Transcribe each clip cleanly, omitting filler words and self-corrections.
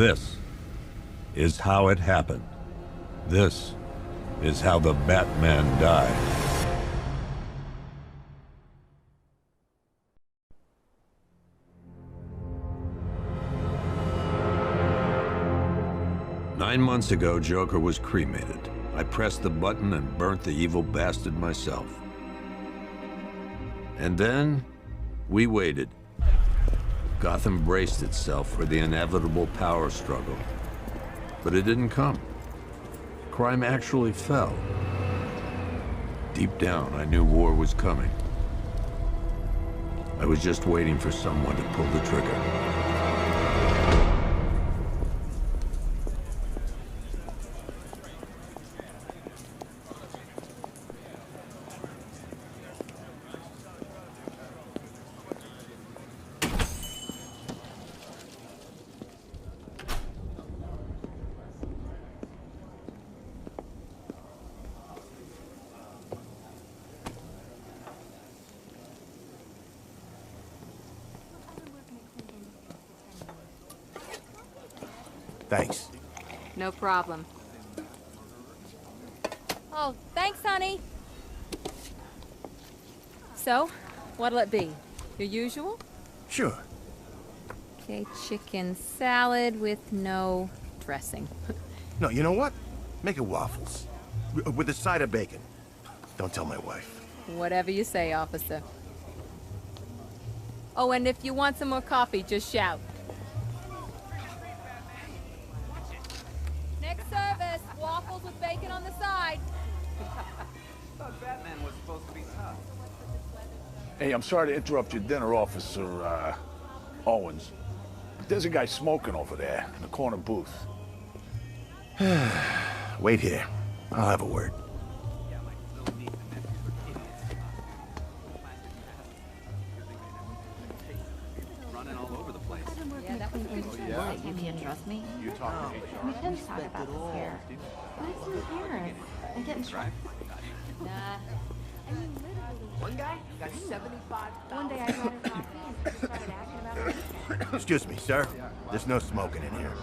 This is how it happened. This is how the Batman died. Nine months ago, Joker was cremated. I pressed the button and burnt the evil bastard myself. And then, we waited. Gotham braced itself for the inevitable power struggle. But it didn't come. Crime actually fell. Deep down, I knew war was coming. I was just waiting for someone to pull the trigger. Thanks. No problem. Oh, thanks, honey. So, what'll it be? Your usual? Sure. Okay, chicken salad with no dressing. No, you know what? Make it waffles. With a side of bacon. Don't tell my wife. Whatever you say, officer. Oh, and if you want some more coffee, just shout. Next service, waffles with bacon on the side. Thought Batman was supposed to be tough. Hey, I'm sorry to interrupt your dinner, Officer, Owens. But there's a guy smoking over there in the corner booth. Wait here. I'll have a word. Running all over the place. Yeah, that was You can't trust me. You talk to me. We didn't talk about this here. What's in here? I'm getting Right. Nah. One guy got 75. One day I brought her coffee and she started acting about it. Excuse me, sir. There's no smoking in here.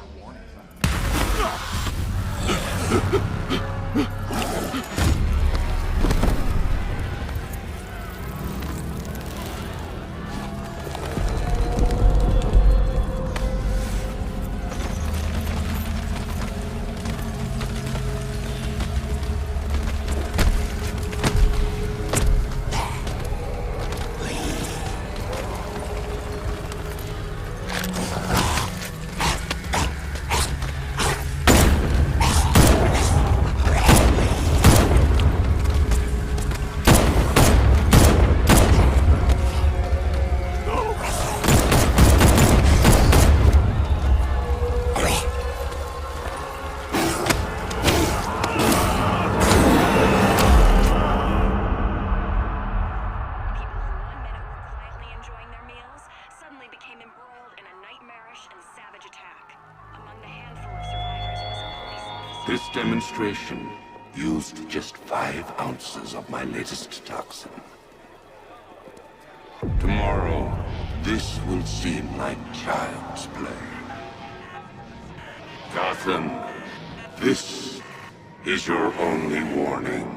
This demonstration used just 5 ounces of my latest toxin. Tomorrow, this will seem like child's play. Gotham, this is your only warning.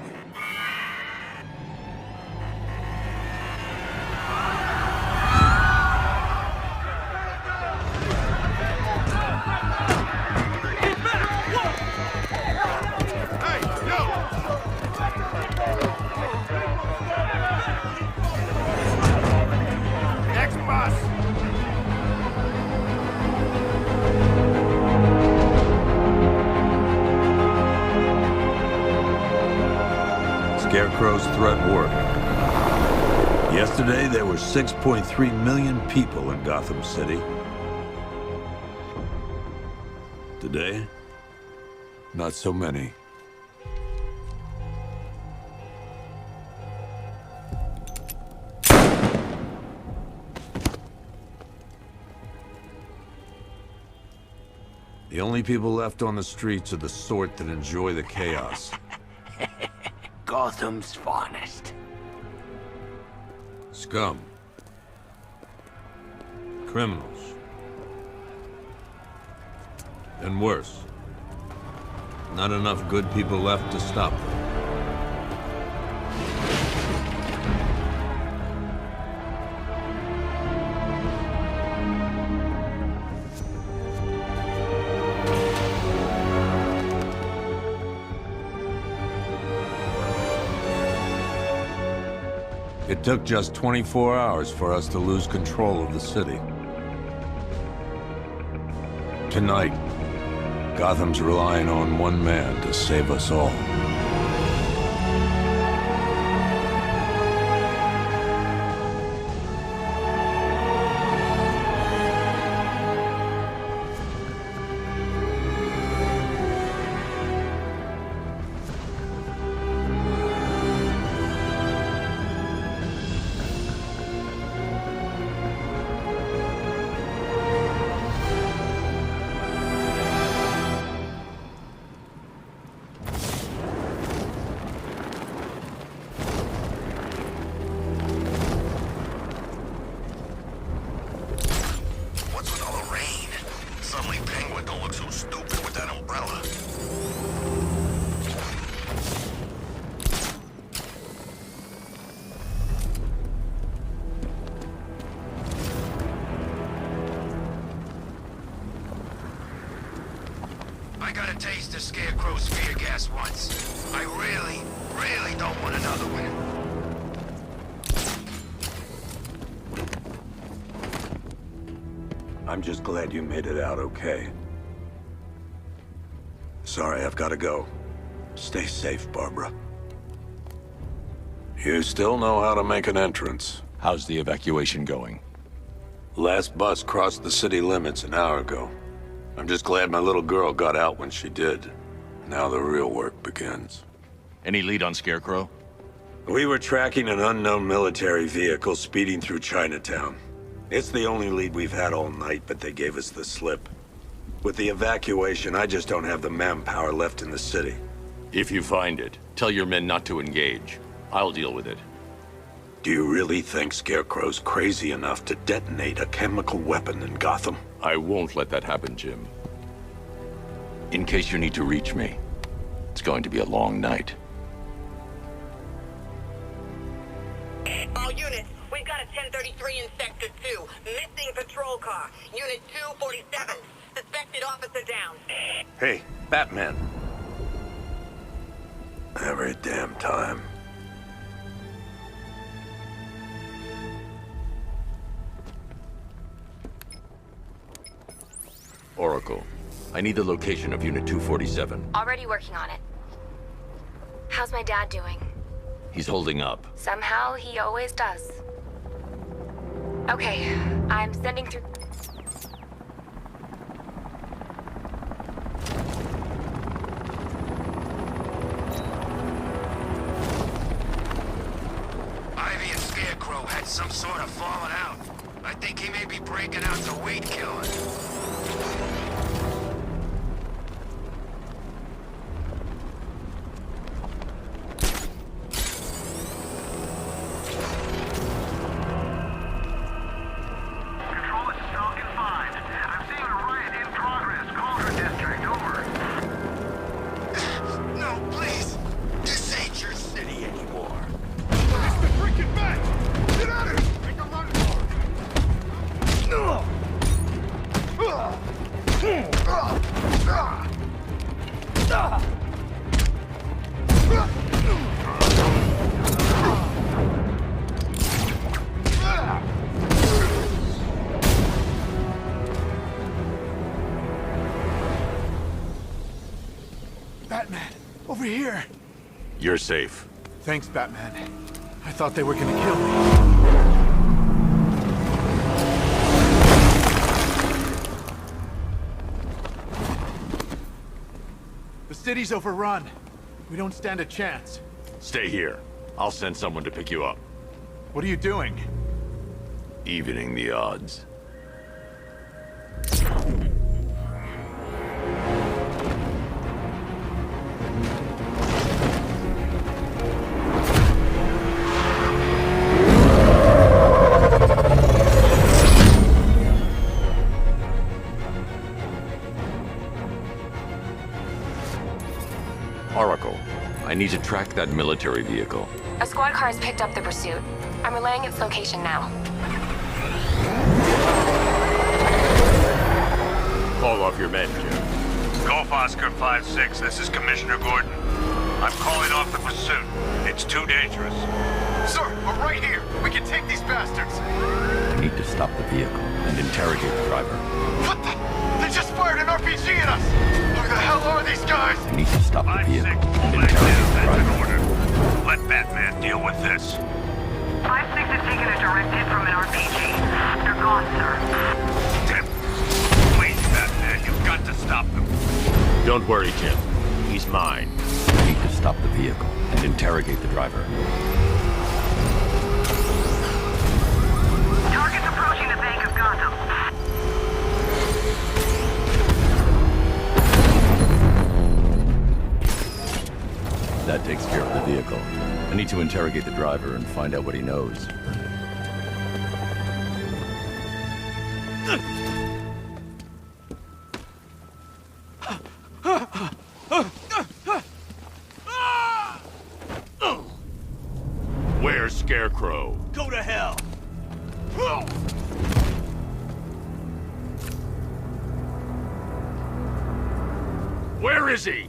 Scarecrow's threat worked. Yesterday, there were 6.3 million people in Gotham City. Today, not so many. The only people left on the streets are the sort that enjoy the chaos. Gotham's finest. Scum. Criminals. And worse. Not enough good people left to stop them. It took just 24 hours for us to lose control of the city. Tonight, Gotham's relying on one man to save us all. I got a taste of Scarecrow's fear gas once. I really, really don't want another one. I'm just glad you made it out okay. Sorry, I've got to go. Stay safe, Barbara. You still know how to make an entrance. How's the evacuation going? Last bus crossed the city limits an hour ago. I'm just glad my little girl got out when she did. Now the real work begins. Any lead on Scarecrow? We were tracking an unknown military vehicle speeding through Chinatown. It's the only lead we've had all night, but they gave us the slip. With the evacuation, I just don't have the manpower left in the city. If you find it, tell your men not to engage. I'll deal with it. Do you really think Scarecrow's crazy enough to detonate a chemical weapon in Gotham? I won't let that happen, Jim. In case you need to reach me, it's going to be a long night. All units, we've got a 1033 in Sector 2. Missing patrol car. Unit 247. Suspected officer down. Hey, Batman. Every damn time. Oracle, I need the location of Unit 247. Already working on it. How's my dad doing? He's holding up. Somehow, he always does. Okay, I'm sending through... Ivy and Scarecrow had some sort of falling out. I think he may be breaking out to weed killing. Batman, over here. You're safe. Thanks, Batman. I thought they were gonna kill me. The city's overrun. We don't stand a chance. Stay here. I'll send someone to pick you up. What are you doing? Evening the odds. need to track that military vehicle. A squad car has picked up the pursuit. I'm relaying its location now. Call off your men, Jim. Golf Oscar 5-6, this is Commissioner Gordon. I'm calling off the pursuit. It's too dangerous. Sir, we're right here. We can take these bastards. I need to stop the vehicle and interrogate the driver. What the? They just fired an RPG at us. Who the hell are these guys? I need to stop the 5-6, vehicle and pull back interrogate the down. That's in driver. order. Let Batman deal with this. 5-6 has taken a direct hit from an RPG. They're gone, sir. Tim, please, Batman, you've got to stop them. Don't worry, Jim. He's mine. I need to stop the vehicle and interrogate the driver. Target's approaching the Bank of Gotham. That takes care of the vehicle. I need to interrogate the driver and find out what he knows. Where's Scarecrow? Go to hell. Where is he?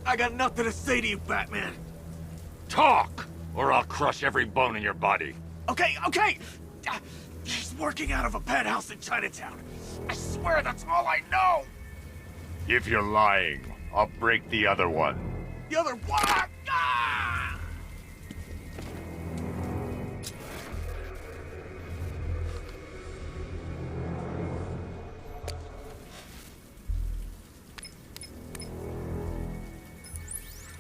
I got nothing to say to you, Batman. Talk, or I'll crush every bone in your body. Okay. He's working out of a penthouse in Chinatown. I swear that's all I know. If you're lying, I'll break the other one. The other one. Ah!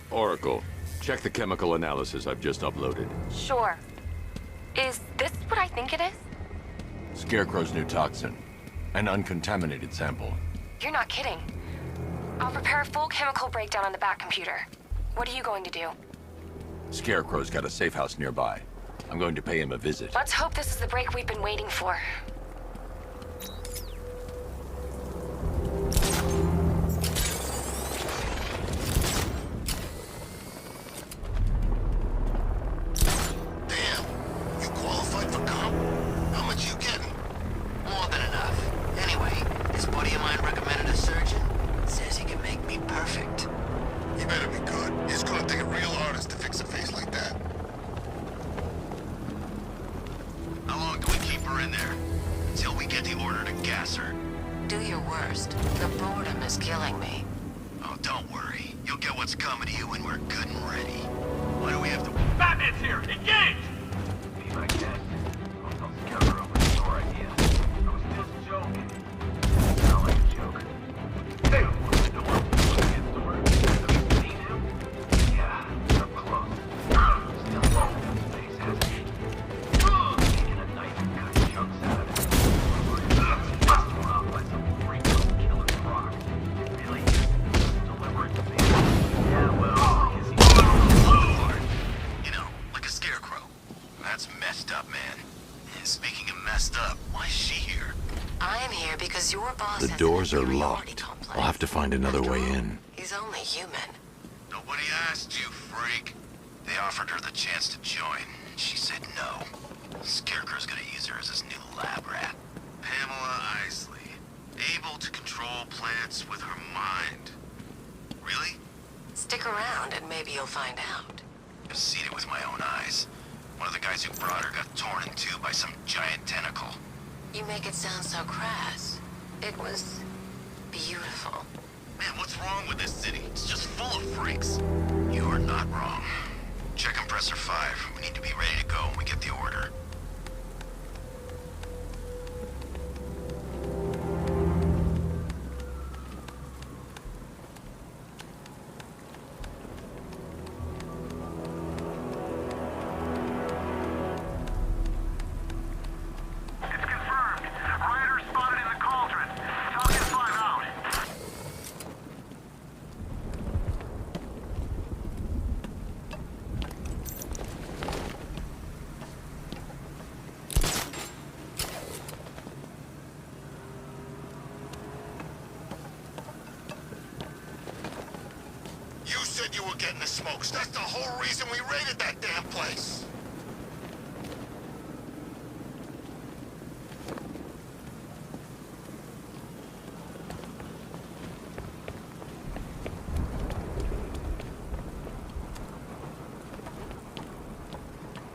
Oracle, check the chemical analysis I've just uploaded. Sure. Is this what I think it is? Scarecrow's new toxin. An uncontaminated sample. You're not kidding. I'll prepare a full chemical breakdown on the back computer. What are you going to do? Scarecrow's got a safe house nearby. I'm going to pay him a visit. Let's hope this is the break we've been waiting for. Damn. You qualified for comp? How much you getting? More than enough. Anyway, this buddy of mine recommended a surgeon. Says he can make me perfect. He better be good. It's gonna take a real artist to fix a face like that. How long do we keep her in there? Until we get the order to gas her. Do your worst. The boredom is killing me. Oh, don't worry. You'll get what's coming to you when we're good and ready. Why do we have to... Batman's here. Engage. Be my guest. I'll tell Scarecrow with your idea. I was just joking. Not like a joke. Hey, what's the door? Against the door. Have you seen him? Yeah, up close. Still low. Face hesitant. Taking a knife and cut chunks out of it. Bust one off by some freak killer's rock. Really? Deliver it to me. Yeah, well, is he... You know, like a scarecrow. That's messed up, man. And speaking of messed up, why is she here? I am here because your boss The has doors an are inferiority locked. complex. I'll have to find another After way all, in. He's only human. Nobody asked you, freak. They offered her the chance to join. She said no. Scarecrow's gonna use her as his new lab rat. Pamela Isley. Able to control plants with her mind. Really? Stick around and maybe you'll find out. I've seen it with my own eyes. One of the guys who brought her got torn in two by some giant tentacle. You make it sound so crass. It was beautiful. Man, what's wrong with this city? It's just full of freaks. You're not wrong. Check compressor 5. We need to be ready to go when we get the order. It's confirmed. Rider spotted in the cauldron. Falcon 5 out. said you were getting the smokes. That's the whole reason we raided that damn place.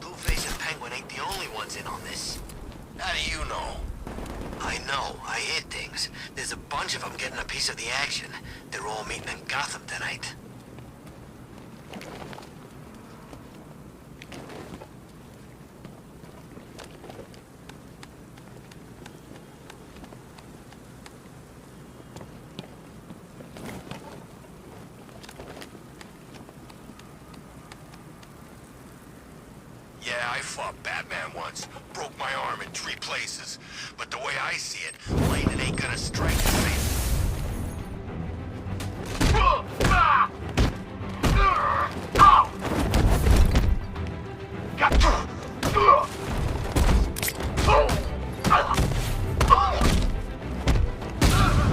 Blueface and Penguin ain't the only ones in on this. How do you know? I know. I hear things. There's a bunch of them getting a piece of the action. They're all meeting in Gotham tonight. Yeah, I fought Batman once. Broke my arm in 3 places. But the way I see it, lightning ain't gonna strike the same.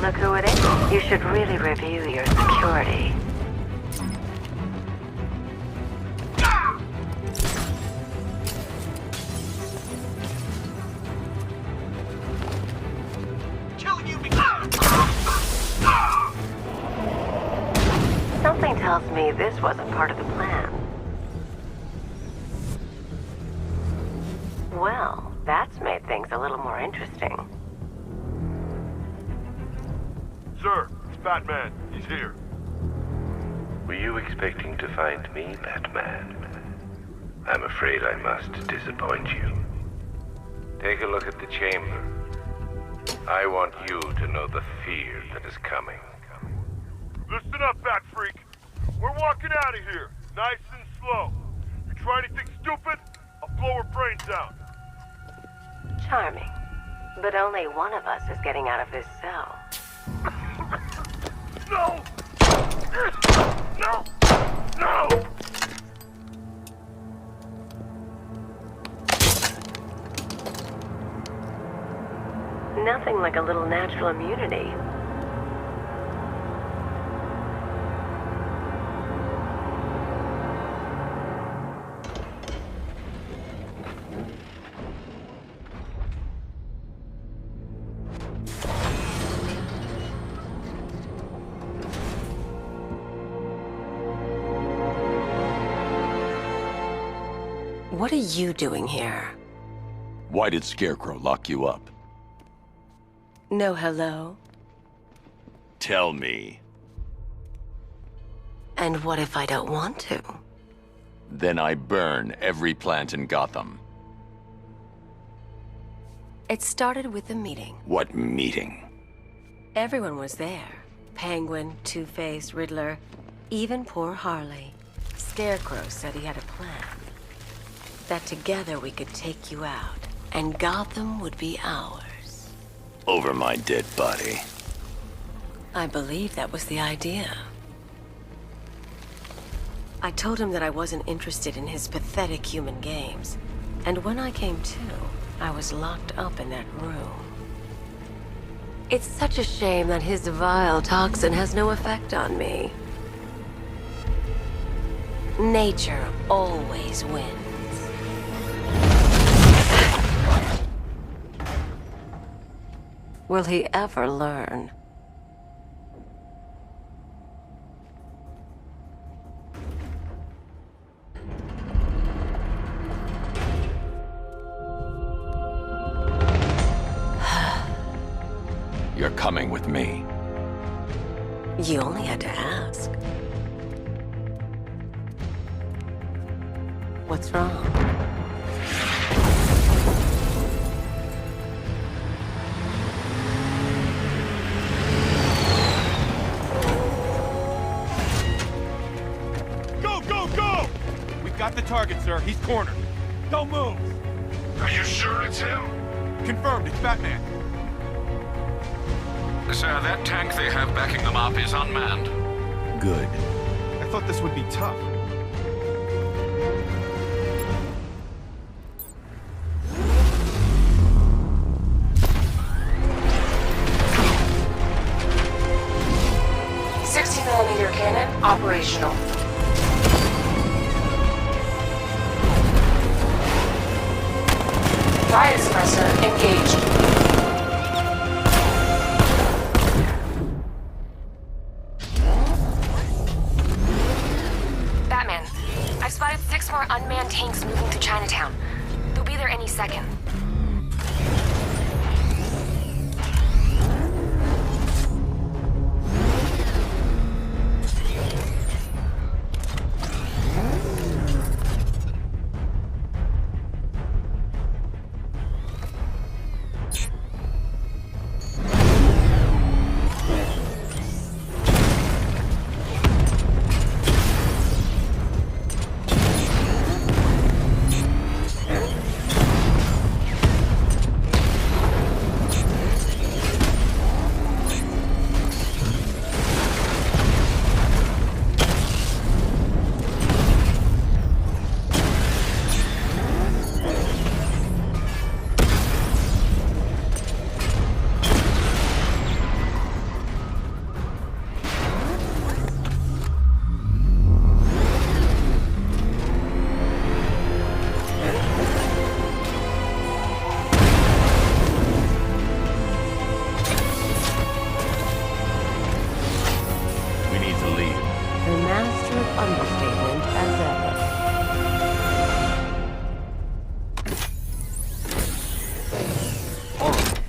Look who it is. You should really review your security. Something tells me this wasn't part of the plan. Well, that's made things a little more interesting. Sir, it's Batman. He's here. Were you expecting to find me, Batman? I'm afraid I must disappoint you. Take a look at the chamber. I want you to know the fear that is coming. Listen up, Bat Freak. We're walking out of here, nice and slow. You try anything stupid, I'll blow her brains out. Charming. But only one of us is getting out of this cell. No! No! No! Nothing like a little natural immunity. What are you doing here? Why did Scarecrow lock you up? No hello? Tell me. And what if I don't want to? Then I burn every plant in Gotham. It started with a meeting. What meeting? Everyone was there. Penguin, Two-Face, Riddler, even poor Harley. Scarecrow said he had a plan. That together we could take you out, and Gotham would be ours. Over my dead body. I believe that was the idea. I told him that I wasn't interested in his pathetic human games. And when I came to, I was locked up in that room. It's such a shame that his vile toxin has no effect on me. Nature always wins. Will he ever learn? You're coming with me. You only had to ask. What's wrong? Got the target, sir. He's cornered. Don't move. Are you sure it's him? Confirmed. It's Batman. Sir, that tank they have backing them up is unmanned. Good. I thought this would be tough. .60mm cannon operational. Riot suppressor engaged. Batman, I've spotted 6 more unmanned tanks moving through Chinatown. They'll be there any second.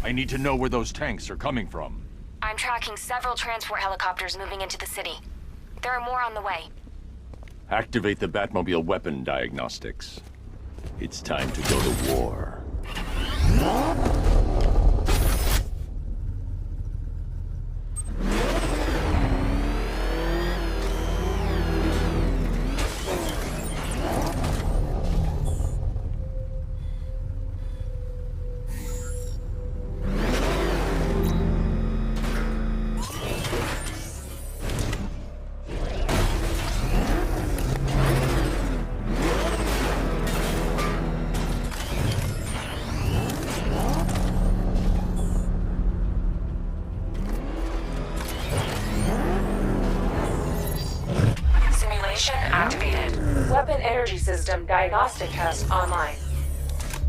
I need to know where those tanks are coming from. I'm tracking several transport helicopters moving into the city. There are more on the way. Activate the Batmobile weapon diagnostics. It's time to go to war. Activated. Weapon energy system diagnostic test online.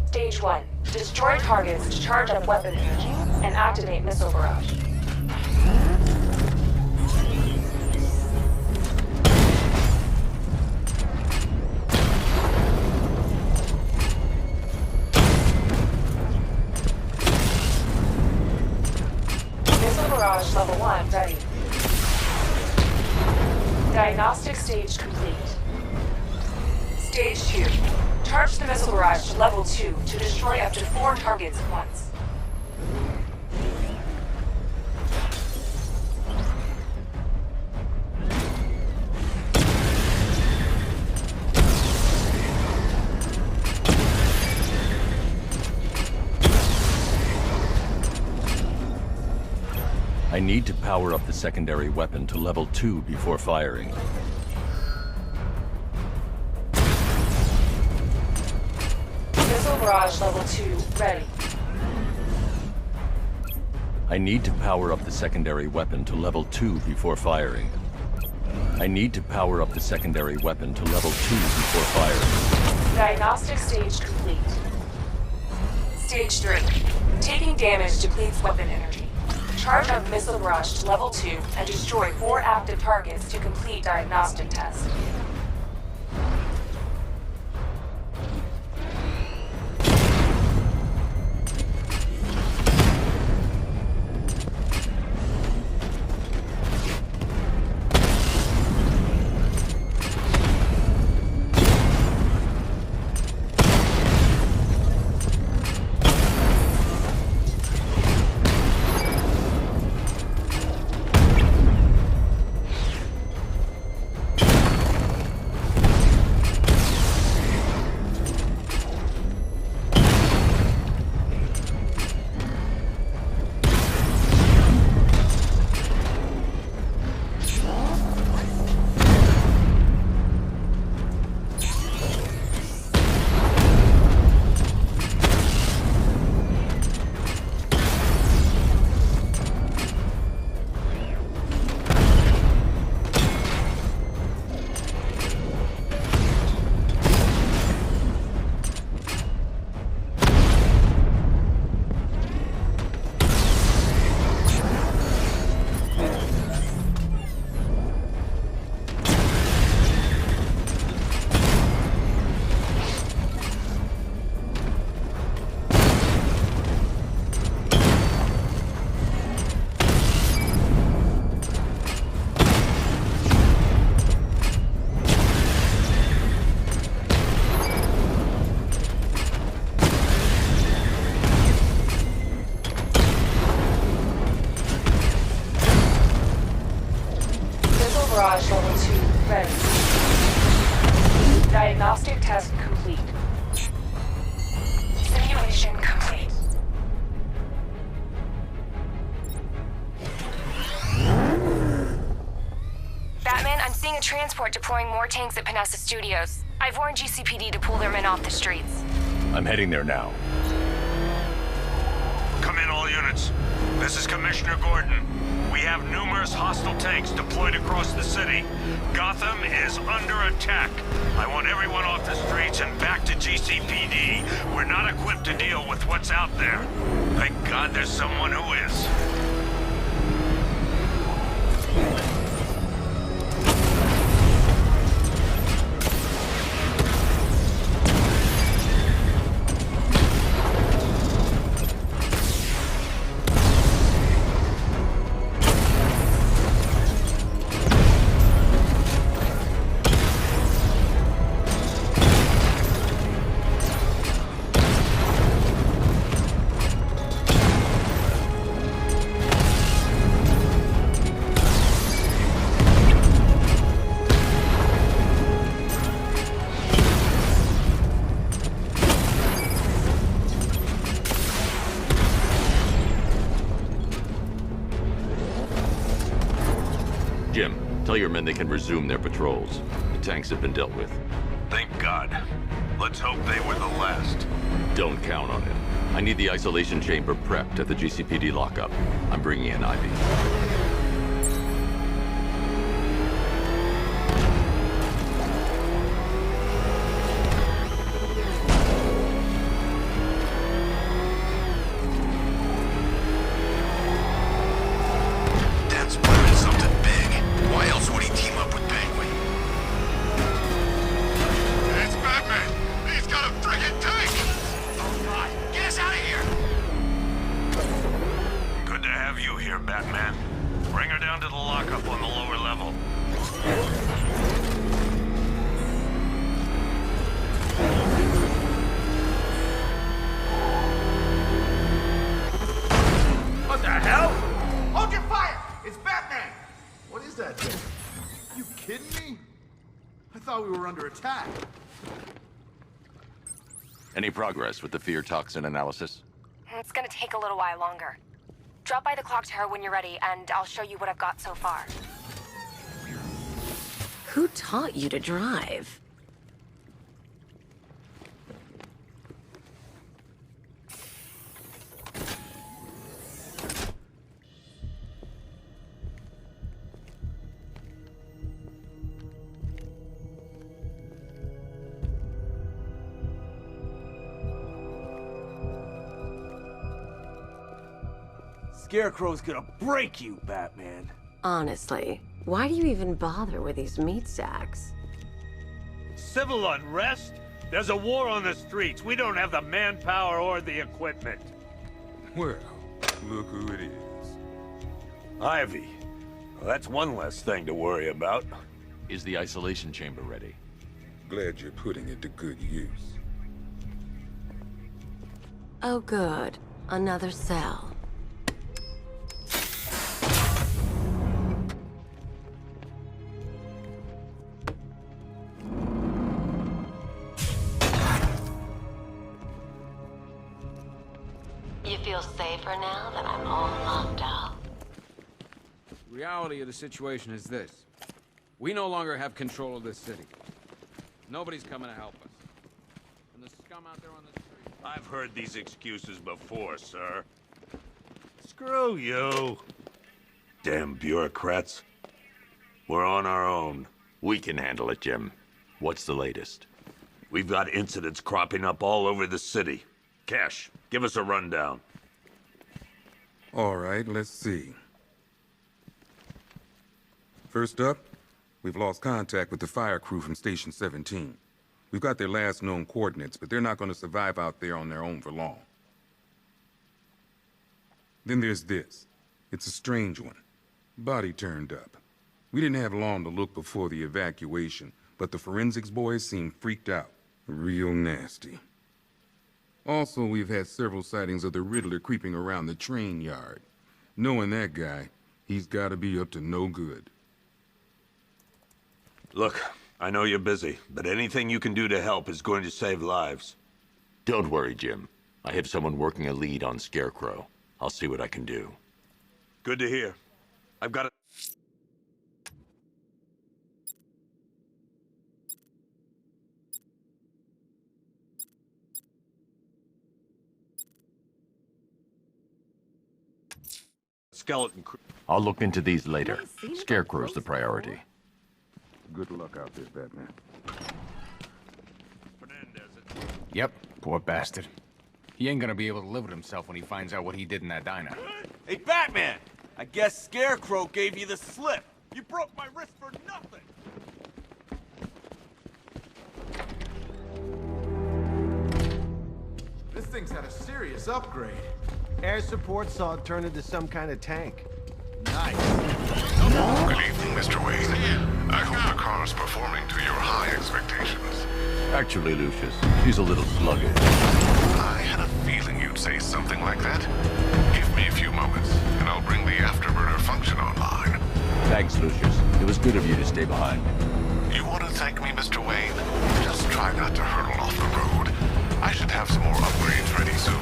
Stage 1. Destroy targets to charge up weapon energy and activate missile barrage. Missile barrage level 1 ready. Diagnostic stage complete. Stage 2. Charge the missile barrage to level 2 to destroy up to 4 targets at once. I need to power up the secondary weapon to level 2 before firing. Missile barrage level 2 ready. I need to power up the secondary weapon to level 2 before firing. I need to power up the secondary weapon to level 2 before firing. Diagnostic stage complete. Stage 3. Taking damage depletes weapon energy. Charge up missile barrage to level 2 and destroy 4 active targets to complete diagnostic test. barrage level 2 ready. Diagnostic test complete. Simulation complete. Batman, I'm seeing a transport deploying more tanks at Panessa Studios. I've warned GCPD to pull their men off the streets. I'm heading there now. Come in, all units. This is Commissioner Gordon. We have numerous hostile tanks deployed across the city. Gotham is under attack. I want everyone off the streets and back to GCPD. We're not equipped to deal with what's out there. Thank God there's someone who is. Jim, tell your men they can resume their patrols. The tanks have been dealt with. Thank God. Let's hope they were the last. Don't count on it. I need the isolation chamber prepped at the GCPD lockup. I'm bringing in Ivy. That's planning something big. Why else would he team up with Penguin? It's Batman! He's got a friggin' tank! Oh God, get us out of here! Good to have you here, Batman. Bring her down to the lockup on the lower level. What the hell? Hold your fire! It's Batman! What is that thing? You kidding me? I thought we were under attack. Any progress with the fear toxin analysis? It's gonna take a little while longer. Drop by the clock tower when you're ready, and I'll show you what I've got so far. Who taught you to drive? Scarecrow's gonna break you, Batman. Honestly, why do you even bother with these meat sacks? Civil unrest? There's a war on the streets. We don't have the manpower or the equipment. Well, look who it is. Ivy. Well, that's one less thing to worry about. Is the isolation chamber ready? Glad you're putting it to good use. Oh good, another cell. You feel safer now that I'm all locked up? The reality of the situation is this. We no longer have control of this city. Nobody's coming to help us. And the scum out there on the street... I've heard these excuses before, sir. Screw you. Damn bureaucrats. We're on our own. We can handle it, Jim. What's the latest? We've got incidents cropping up all over the city. Cash, give us a rundown. All right, let's see. First up, we've lost contact with the fire crew from Station 17. We've got their last known coordinates, but they're not going to survive out there on their own for long. Then there's this. It's a strange one. Body turned up. We didn't have long to look before the evacuation, but the forensics boys seemed freaked out. Real nasty. Also, we've had several sightings of the Riddler creeping around the train yard. Knowing that guy, he's got to be up to no good. Look, I know you're busy, but anything you can do to help is going to save lives. Don't worry, Jim. I have someone working a lead on Scarecrow. I'll see what I can do. Good to hear. I've got it. Skeleton crew. I'll look into these later. Scarecrow's the priority. Good luck out there, Batman. Yep, poor bastard. He ain't gonna be able to live with himself when he finds out what he did in that diner. Hey, Batman! I guess Scarecrow gave you the slip. You broke my wrist for nothing! This thing's had a serious upgrade. Air support saw it turn into some kind of tank. Nice. Good evening, Mr. Wayne. I hope the car is performing to your high expectations. Actually, Lucius, she's a little sluggish. I had a feeling you'd say something like that. Give me a few moments, and I'll bring the afterburner function online. Thanks, Lucius. It was good of you to stay behind. You want to thank me, Mr. Wayne? Just try not to hurtle off the road. I should have some more upgrades ready soon.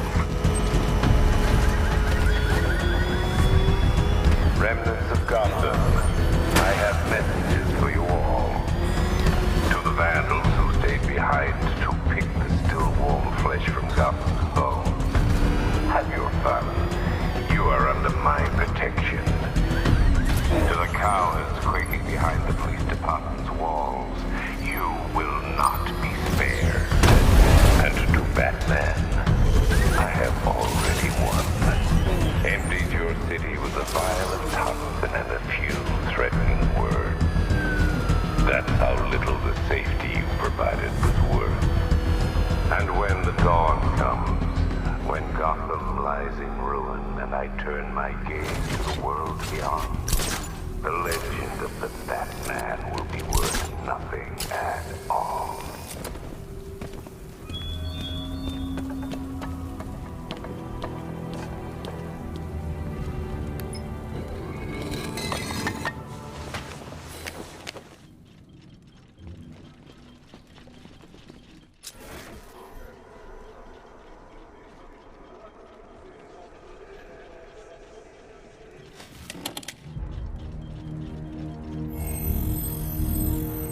Remnants of Gotham, I have messages for you all. To the vandals who stayed behind to pick the still warm flesh from Gotham's bones, have your fun. You are under my protection. To the cowards quaking behind the police department's walls, you will not be spared. And to Batman, I have already won. Emptied your city with a violent tongue and a few threatening words. That's how little the safety you provided was worth. And when the dawn comes, when Gotham lies in ruin and I turn my gaze to the world beyond, the legend of the Batman will be worth nothing at all.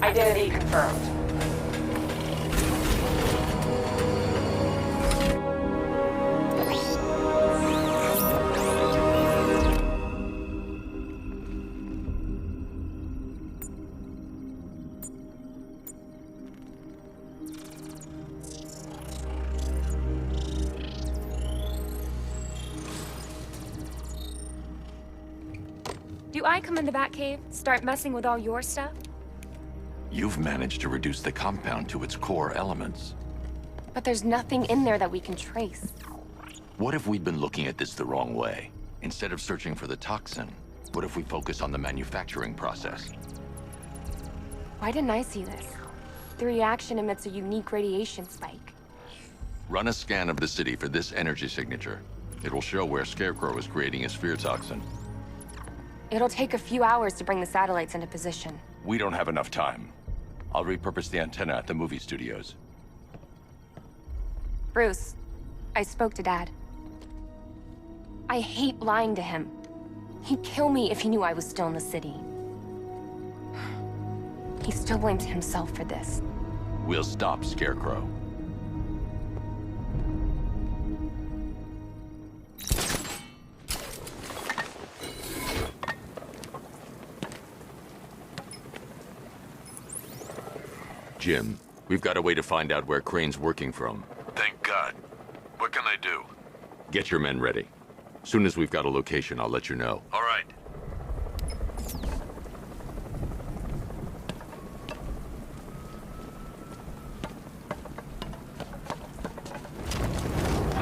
Identity confirmed. Do I come in the Batcave, start messing with all your stuff? You've managed to reduce the compound to its core elements. But there's nothing in there that we can trace. What if we've been looking at this the wrong way? Instead of searching for the toxin, what if we focus on the manufacturing process? Why didn't I see this? The reaction emits a unique radiation spike. Run a scan of the city for this energy signature. It will show where Scarecrow is creating his fear toxin. It'll take a few hours to bring the satellites into position. We don't have enough time. I'll repurpose the antenna at the movie studios. Bruce, I spoke to Dad. I hate lying to him. He'd kill me if he knew I was still in the city. He still blames himself for this. We'll stop Scarecrow. Jim, we've got a way to find out where Crane's working from. Thank God. What can I do? Get your men ready. Soon as we've got a location, I'll let you know. All right.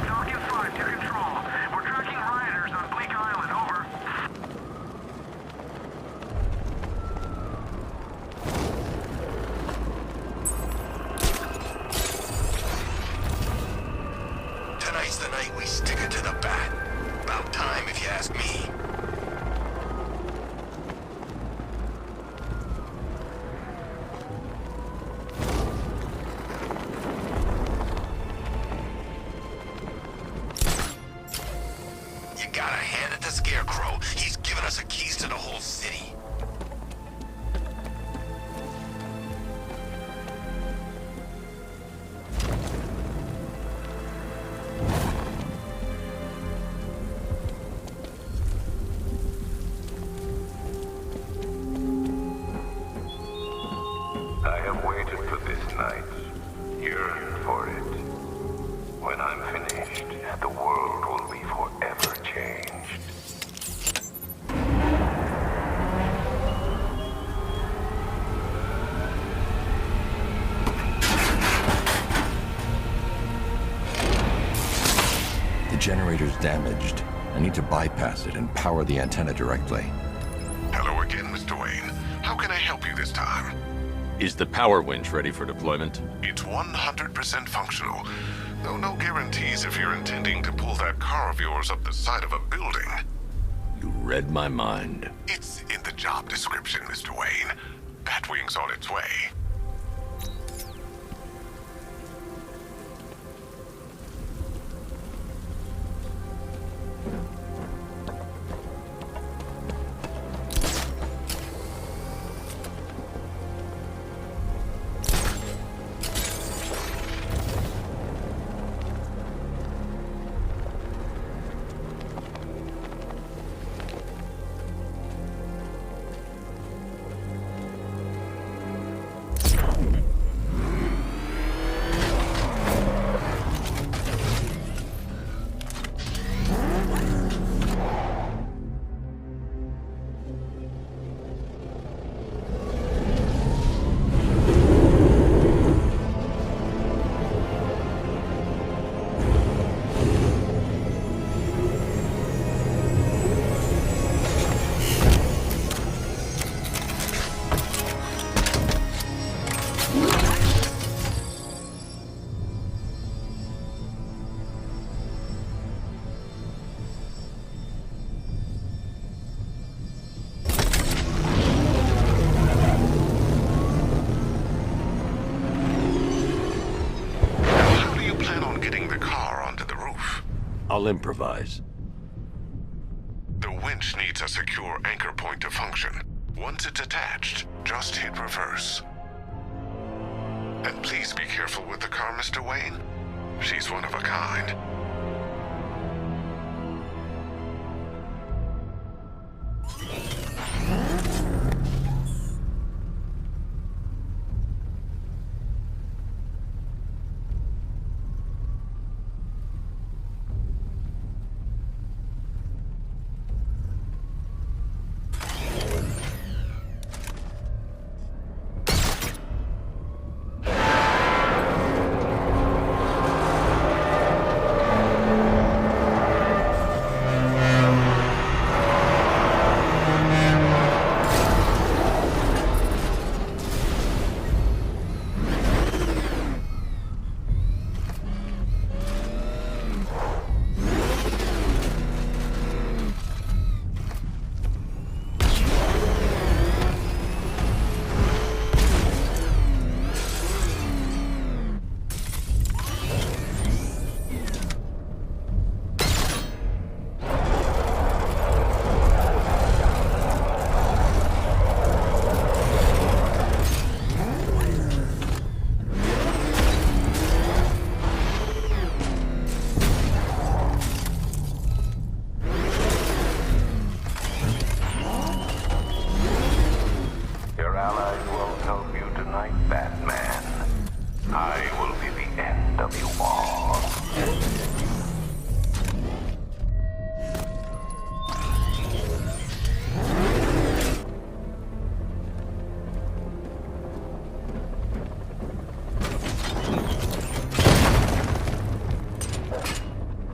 Falcon 5 to control. We're tracking rioters on Bleak Island, over. Tonight's the night we stick it to the bat. About time, if you ask me. to Scarecrow. He's given us the keys to the whole city. I have waited for this night, yearned for it. When I'm finished, the world will be forever changed. The generator's damaged. I need to bypass it and power the antenna directly. Hello again, Mr. Wayne. How can I help you this time? Is the power winch ready for deployment? It's 100% functional, though no guarantees if you're intending to pull that car of yours up the side of a building. You read my mind. It's in the job description, Mr. Wayne. Batwing's on its way. I'll improvise. The winch needs a secure anchor point to function. Once it's attached, just hit reverse. And please be careful with the car, Mr. Wayne. She's one of a kind.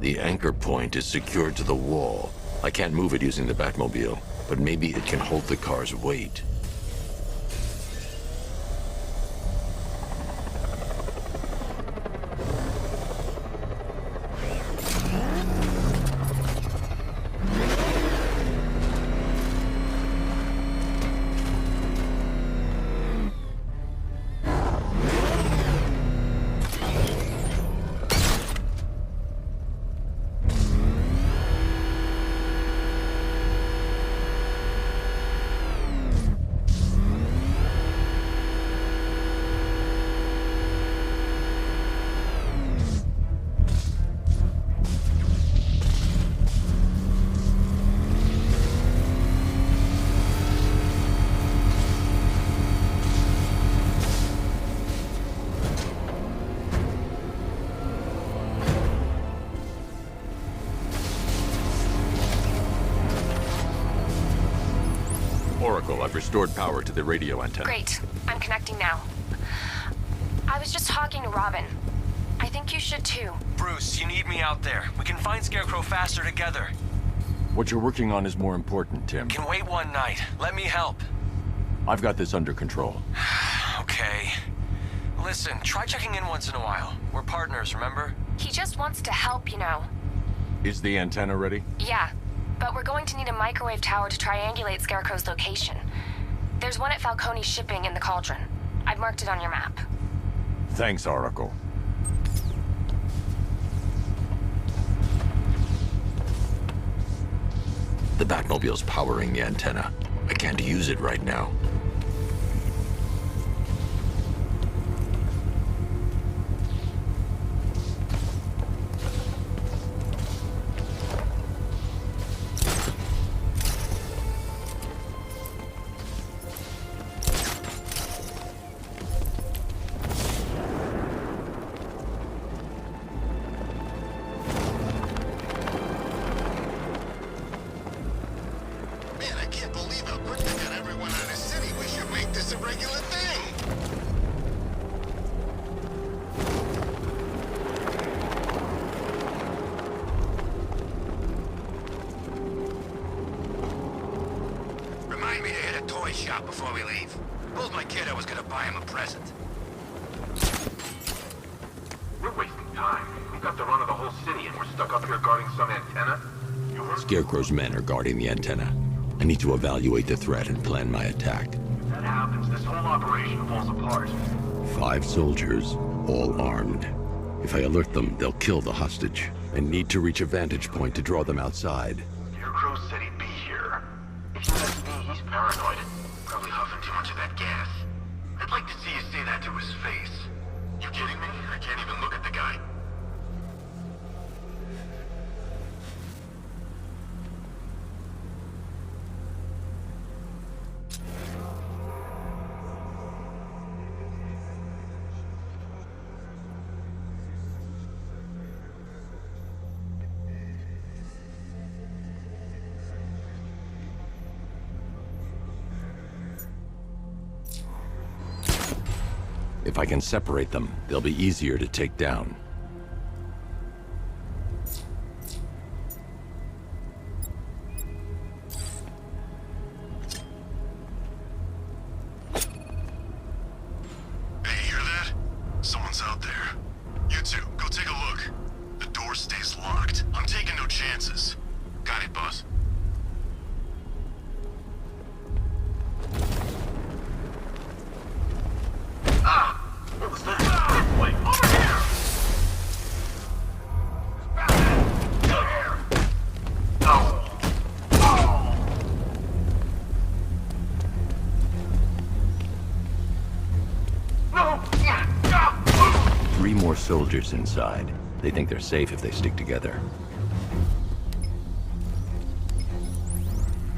The anchor point is secured to the wall. I can't move it using the Batmobile, but maybe it can hold the car's weight. Oracle, I've restored power to the radio antenna. Great. I'm connecting now. I was just talking to Robin. I think you should too. Bruce, you need me out there. We can find Scarecrow faster together. What you're working on is more important, Tim. Can wait one night. Let me help. I've got this under control. Okay. Listen, try checking in once in a while. We're partners, remember? He just wants to help, you know. Is the antenna ready? Yeah, but we're going to need a microwave tower to triangulate Scarecrow's location. There's one at Falcone Shipping in the Cauldron. I've marked it on your map. Thanks, Oracle. The Batmobile's powering the antenna. I can't use it right now. shop before we leave. Told my kid I was gonna buy him a present. We're wasting time. We got the run of the whole city and we're stuck up here guarding some antenna. You heard? Scarecrow's men are guarding the antenna. I need to evaluate the threat and plan my attack. If that happens, this whole operation falls apart. 5 soldiers, all armed. If I alert them, they'll kill the hostage. I need to reach a vantage point to draw them outside. Scarecrow said he'd be here. If he lets me, he's paranoid. Probably huffing too much of that gas. I'd like to see you say that to his face. You kidding me? I can't even look at the guy. If I can separate them, they'll be easier to take down. Hey, you hear that? Someone's out there. You two, go take a look. The door stays locked. I'm taking no chances. Got it, boss. What was that? This way! Over here! Batman! Get here! Oh! Oh! No! 3 more soldiers inside. They think they're safe if they stick together.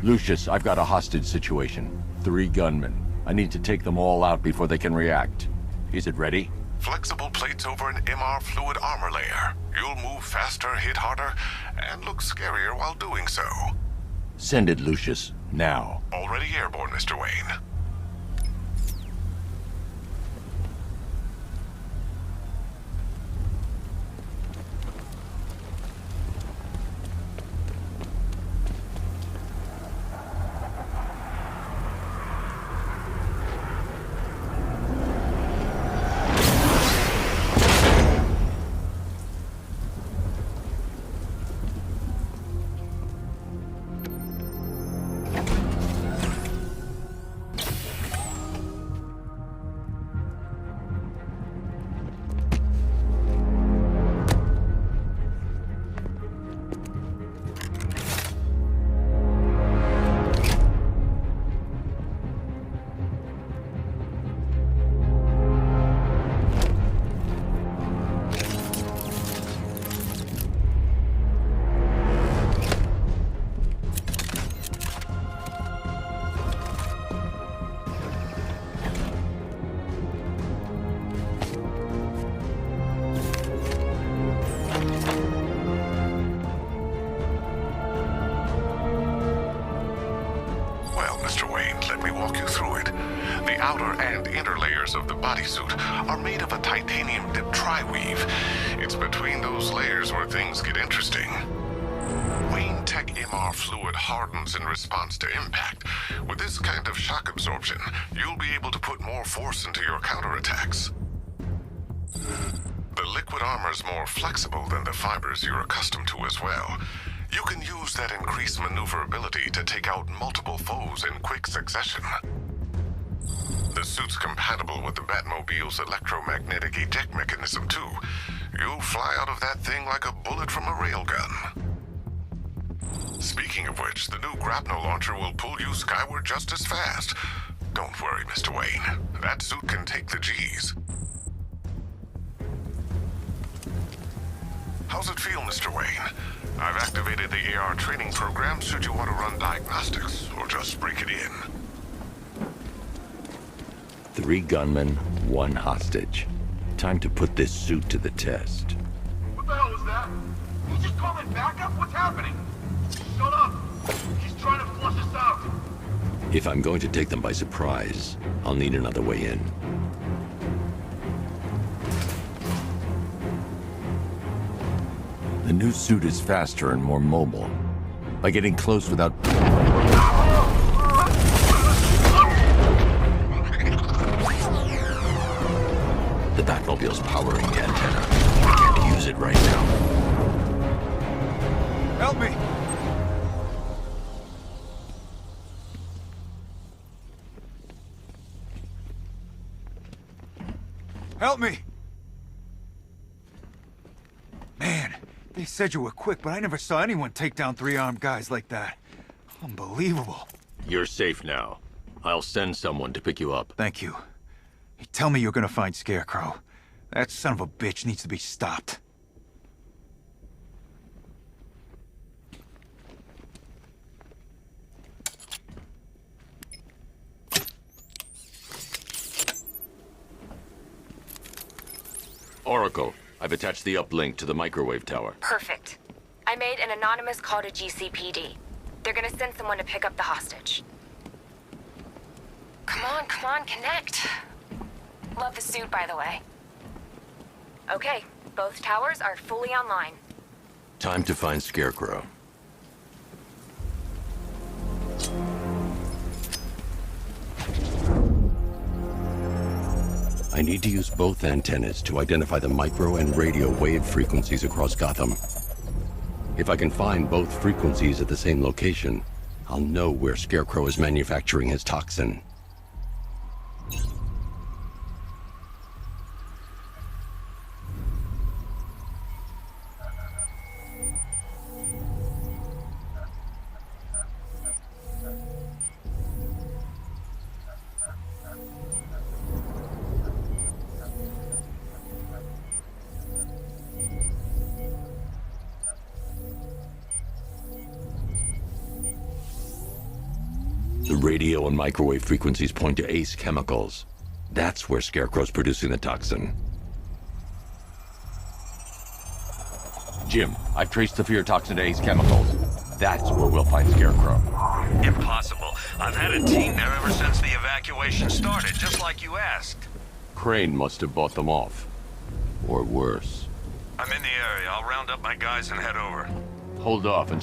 Lucius, I've got a hostage situation. 3 gunmen. I need to take them all out before they can react. Is it ready? Flexible plates over an MR fluid armor layer. You'll move faster, hit harder, and look scarier while doing so. Send it, Lucius. Now. Already airborne, Mr. Wayne. walk you through it. The outer and inner layers of the bodysuit are made of a titanium-dipped tri-weave. It's between those layers where things get interesting. Wayne Tech MR fluid hardens in response to impact. With this kind of shock absorption, you'll be able to put more force into your counterattacks. The liquid armor's more flexible than the fibers you're accustomed to as well. You can use that increased maneuverability to take out multiple foes in quick succession. The suit's compatible with the Batmobile's electromagnetic eject mechanism too. You'll fly out of that thing like a bullet from a railgun. Speaking of which, the new grapnel launcher will pull you skyward just as fast. Don't worry, Mr. Wayne. That suit can take the G's. How's it feel, Mr. Wayne? I've activated the AR training program should you want to run diagnostics, or just break it in. 3 gunmen, 1 hostage. Time to put this suit to the test. What the hell was that? You just call in backup? What's happening? Shut up! He's trying to flush us out! If I'm going to take them by surprise, I'll need another way in. The new suit is faster and more mobile. By getting close without... The Batmobile's powering the antenna. I can't use it right now. Help me! Help me! Man, they said you were quick, but I never saw anyone take down 3 armed guys like that. Unbelievable. You're safe now. I'll send someone to pick you up. Thank you. Hey, tell me you're gonna find Scarecrow. That son of a bitch needs to be stopped. Oracle, I've attached the uplink to the microwave tower. Perfect. I made an anonymous call to GCPD. They're gonna send someone to pick up the hostage. Come on, connect. Love the suit, by the way. Okay, both towers are fully online. Time to find Scarecrow. I need to use both antennas to identify the micro and radio wave frequencies across Gotham. If I can find both frequencies at the same location, I'll know where Scarecrow is manufacturing his toxin. The radio and microwave frequencies point to Ace Chemicals. That's where Scarecrow's producing the toxin. Jim, I've traced the fear toxin to Ace Chemicals. That's where we'll find Scarecrow. Impossible. I've had a team there ever since the evacuation started, just like you asked. Crane must have bought them off. Or worse. I'm in the area. I'll round up my guys and head over. Hold off until